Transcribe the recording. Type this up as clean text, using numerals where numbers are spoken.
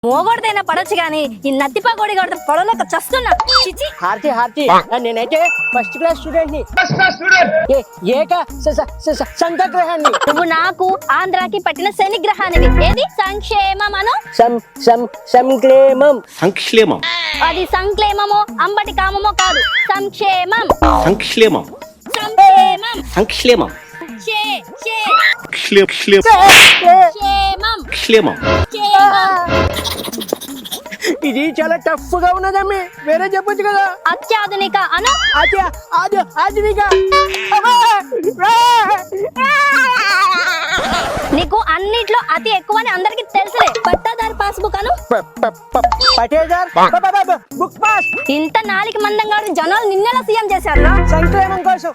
మోగొడదైనా పడొచ్చు గాని ఈ నత్తిపా కొడి కొడితే పొడవలేక చస్తున్నా. చిచి హార్తి నేనైతే ఫస్ట్ క్లాస్ స్టూడెంట్ ని ఏక సంఘగ్రహాన్ని. నువ్వు నాకు ఆంధ్రాకి పట్టిన శనిగ్రహానివి. ఏది సంక్షేమం అను. సంక్షేమం సంక్షేమం అది సంక్షేమమో అంబటి కామమో కాదు. సంక్షేమం సంక్షేమం సంక్షేమం సంక్షేమం షే షే క్షేమం క్షేమం క్షేమం ఇది చాలా టఫ్ గా ఉన్నదమ్మి, వేరే చెప్పొచ్చు కదా. అత్యాధునిక అను. ఆధునిక. నీకు అన్నిట్లో అతి ఎక్కువని అందరికి తెలుసులే. పట్టాదారు పాస్బుక్ అను. పటేదార్ బుక్ పాస్. ఇంత నాలికి మందంగా ఉన్న జనాలు నిన్నెలా సీఎం చేశారు. సంక్షేమం కోసం.